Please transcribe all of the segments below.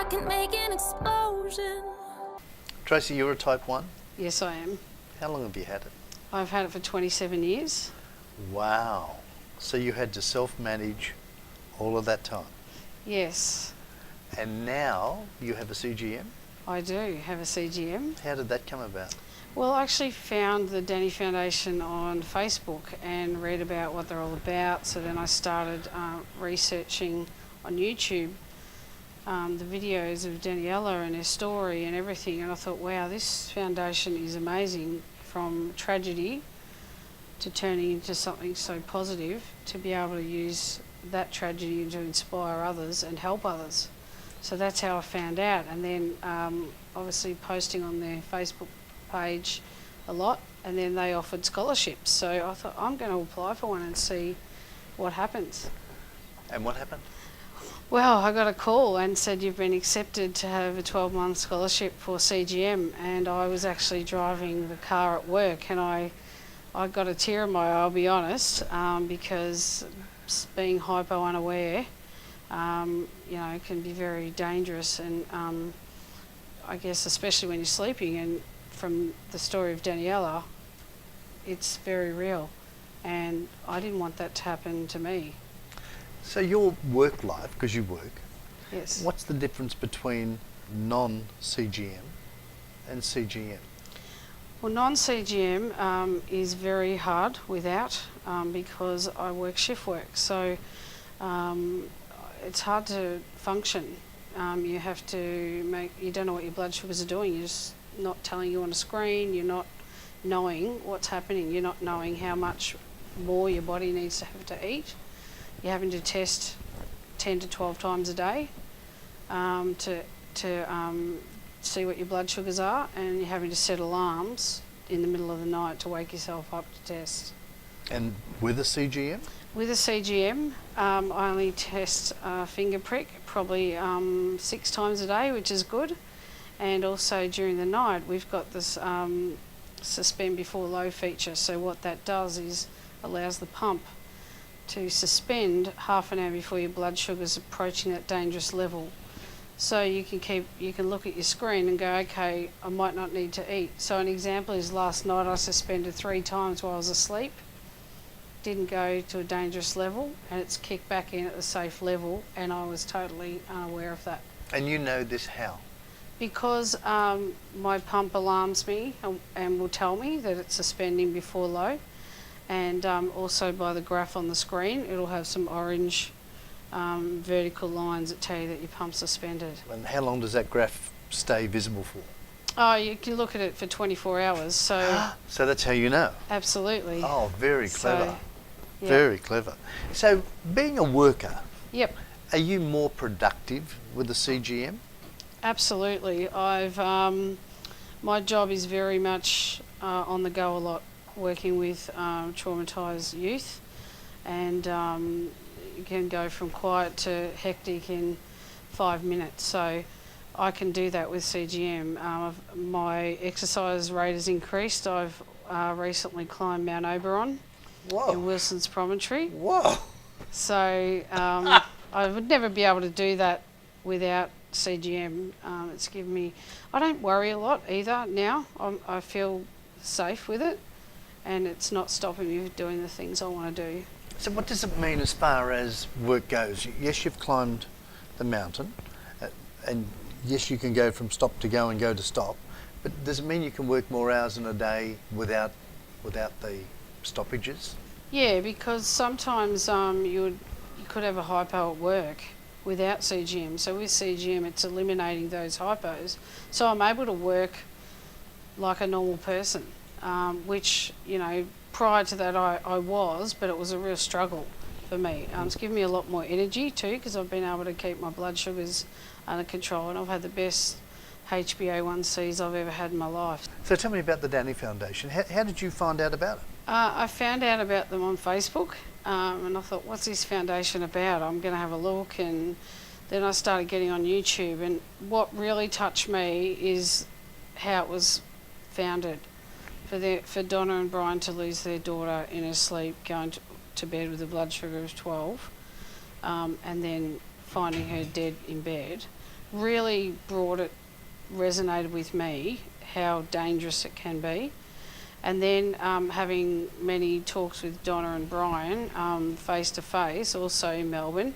can make an explosion. Tracey, you're a type 1? Yes, I am. How long have you had it? I've had it for 27 years. Wow. So you had to self-manage all of that time? Yes, And now you have a CGM? I do have a CGM. How did that come about? Well, I actually found the Danii Foundation on Facebook and read about what they're all about. So then I started researching on YouTube the videos of Daniela and her story and everything. And I thought, wow, this foundation is amazing, from tragedy to turning into something so positive, to be able to use that tragedy to inspire others and help others. So that's how I found out. And then obviously posting on their Facebook page a lot, and then they offered scholarships. So I thought, I'm going to apply for one and see what happens. And what happened? Well, I got a call and said, you've been accepted to have a 12-month scholarship for CGM, and I was actually driving the car at work, and I got a tear in my eye, I'll be honest, because being hypo unaware, can be very dangerous, and I guess especially when you're sleeping. And from the story of Daniela, it's very real, and I didn't want that to happen to me. So your work life, because you work, Yes. what's the difference between non-CGM and CGM? Well, non-CGM is very hard without, because I work shift work, so it's hard to function. You have to you don't know what your blood sugars are doing. You're just not telling you on a screen. You're not knowing what's happening. You're not knowing how much more your body needs to have to eat. You're having to test 10 to 12 times a day to see what your blood sugars are, and you're having to set alarms in the middle of the night to wake yourself up to test. And with a CGM? With a CGM, I only test finger prick probably 6 times a day, which is good. And also during the night, we've got this suspend before low feature. So what that does is allows the pump to suspend half an hour before your blood sugar's approaching that dangerous level. So you can look at your screen and go, okay, I might not need to eat. So an example is last night I suspended 3 times while I was asleep. Didn't go to a dangerous level, and it's kicked back in at the safe level, and I was totally unaware of that. And you know this how? Because my pump alarms me and will tell me that it's suspending before low, and also by the graph on the screen, it'll have some orange vertical lines that tell you that your pump's suspended. And how long does that graph stay visible for? Oh, you can look at it for 24 hours, so... So that's how you know? Absolutely. Oh, very clever. So, yeah. Very clever. So being a worker, Yep. are you more productive with the CGM? Absolutely. My job is very much on the go a lot, working with traumatised youth, and you can go from quiet to hectic in 5 minutes. So I can do that with CGM. My exercise rate has increased. I've recently climbed Mount Oberon in Wilson's Promontory. Whoa! So I would never be able to do that without CGM. It's given me... I don't worry a lot either now. I feel safe with it, and it's not stopping me doing the things I want to do. So what does it mean as far as work goes? Yes, you've climbed the mountain, and yes, you can go from stop to go and go to stop, but does it mean you can work more hours in a day without the stoppages? Yeah, because sometimes you could have a hypo at work without CGM. So with CGM, it's eliminating those hypos. So I'm able to work like a normal person, which, prior to that I was, but it was a real struggle for me. It's given me a lot more energy too, because I've been able to keep my blood sugars under control, and I've had the best HbA1cs I've ever had in my life. So tell me about the Danii Foundation. How did you find out about it? I found out about them on Facebook, and I thought, what's this foundation about? I'm going to have a look, and then I started getting on YouTube, and what really touched me is how it was founded. For Donna and Brian to lose their daughter in her sleep, going to bed with a blood sugar of 12, and then finding her dead in bed, really resonated with me how dangerous it can be. And then having many talks with Donna and Brian face to face, also in Melbourne,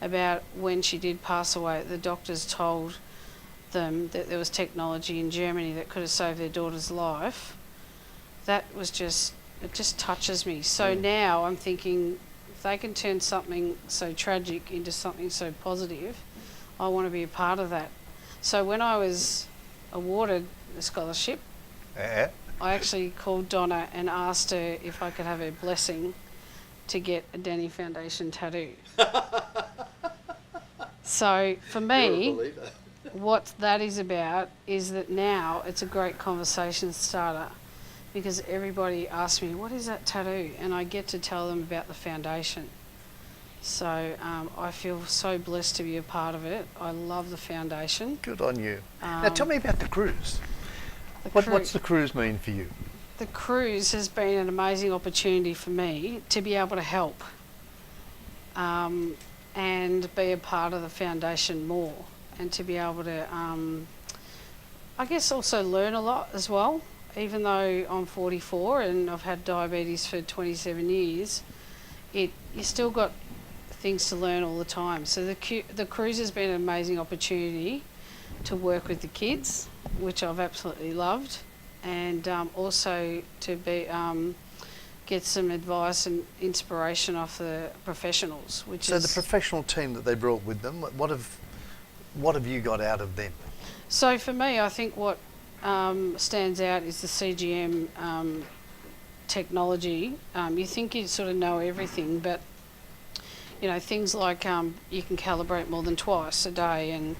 about when she did pass away, the doctors told them that there was technology in Germany that could have saved their daughter's life. That was just, it just touches me. So now I'm thinking, if they can turn something so tragic into something so positive, I want to be a part of that. So when I was awarded the scholarship, I actually called Donna and asked her if I could have her blessing to get a Danii Foundation tattoo. So for me, what that is about is that now it's a great conversation starter, because everybody asks me, what is that tattoo? And I get to tell them about the foundation. So I feel so blessed to be a part of it. I love the foundation. Good on you. Now tell me about the cruise. What's the cruise mean for you? The cruise has been an amazing opportunity for me to be able to help and be a part of the foundation more, and to be able to, I guess, also learn a lot as well. Even though I'm 44 and I've had diabetes for 27 years, you still got things to learn all the time. So the cruise has been an amazing opportunity to work with the kids, which I've absolutely loved, and also to be get some advice and inspiration off the professionals. So the professional team that they brought with them, what have you got out of them? So for me, I think what stands out is the CGM technology. You think you sort of know everything, but you know, things like you can calibrate more than twice a day, and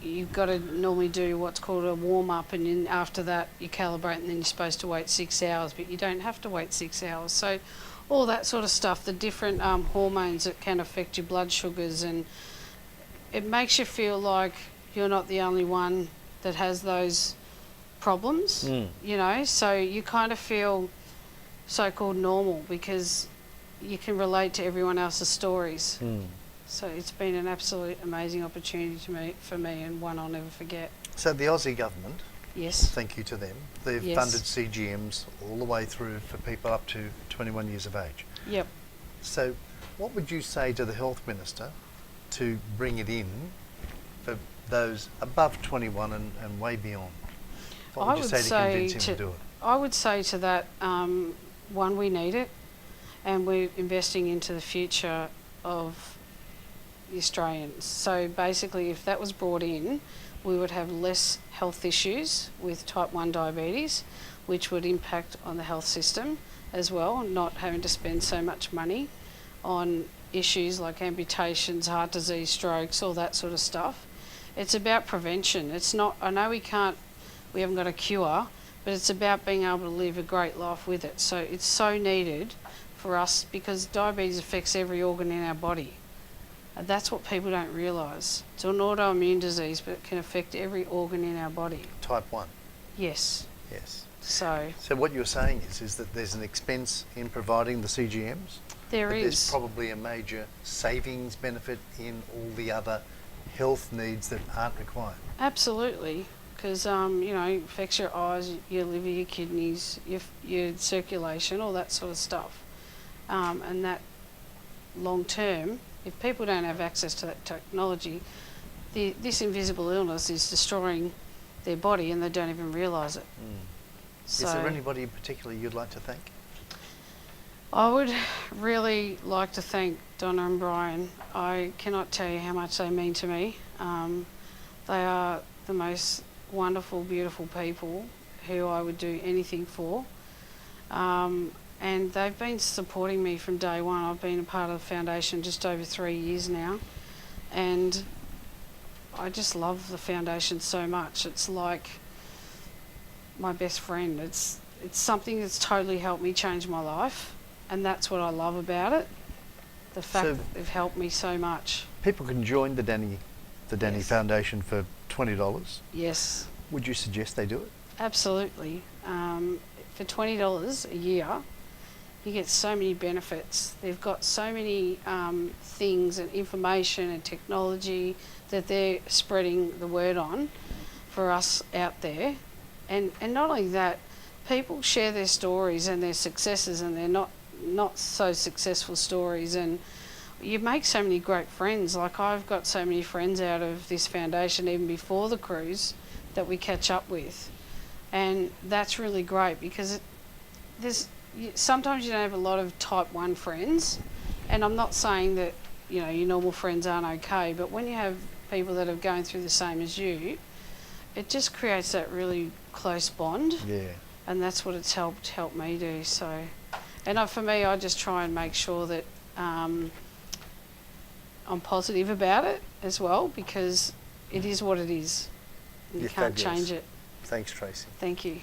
you've got to normally do what's called a warm-up, and then after that you calibrate, and then you're supposed to wait 6 hours, but you don't have to wait 6 hours. So all that sort of stuff, the different hormones that can affect your blood sugars, and it makes you feel like you're not the only one that has those problems, you know, so you kind of feel so-called normal because you can relate to everyone else's stories. So it's been an absolute amazing opportunity for me, and one I'll never forget. So the Aussie government, yes, thank you to them, they've funded CGMs all the way through for people up to 21 years of age. Yep. So what would you say to the Health Minister to bring it in for those above 21 and way beyond? What would you say to convince him to do it? I would say to that, one, we need it, and we're investing into the future of the Australians. So basically, if that was brought in, we would have less health issues with type 1 diabetes, which would impact on the health system as well, not having to spend so much money on issues like amputations, heart disease, strokes, all that sort of stuff. It's about prevention. It's not, I know we haven't got a cure, but it's about being able to live a great life with it. So it's so needed for us, because diabetes affects every organ in our body. And that's what people don't realise. It's an autoimmune disease, but it can affect every organ in our body. Type 1? Yes. Yes. So what you're saying is that there's an expense in providing the CGMs? There is. There's probably a major savings benefit in all the other health needs that aren't required. Absolutely, because you know, it affects your eyes, your liver, your kidneys, your circulation, all that sort of stuff. And that long term, if people don't have access to that technology, this invisible illness is destroying their body and they don't even realise it. So, is there anybody in particular you'd like to thank? I would really like to thank Donna and Brian. I cannot tell you how much they mean to me. They are the most wonderful, beautiful people who I would do anything for. And they've been supporting me from day one. I've been a part of the foundation just over 3 years now, and I just love the foundation so much. It's like my best friend. It's something that's totally helped me change my life, and that's what I love about it. The fact that they've helped me so much. People can join the Danii Yes. Foundation for $20. Yes. Would you suggest they do it? Absolutely. For $20 a year, You get so many benefits. They've got so many things and information and technology that they're spreading the word on for us out there. And not only that, people share their stories and their successes and their not so successful stories, and you make so many great friends. Like, I've got so many friends out of this foundation even before the cruise that we catch up with, and that's really great because sometimes you don't have a lot of type 1 friends, and I'm not saying that, you know, your normal friends aren't okay, but when you have people that are going through the same as you, it just creates that really close bond. Yeah. And that's what it's helped me do. So, and for me, I just try and make sure that I'm positive about it as well, because it is what it is. And you can't change it. Thanks, Tracey. Thank you.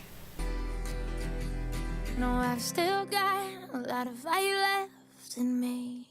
No, I've still got a lot of fire left in me.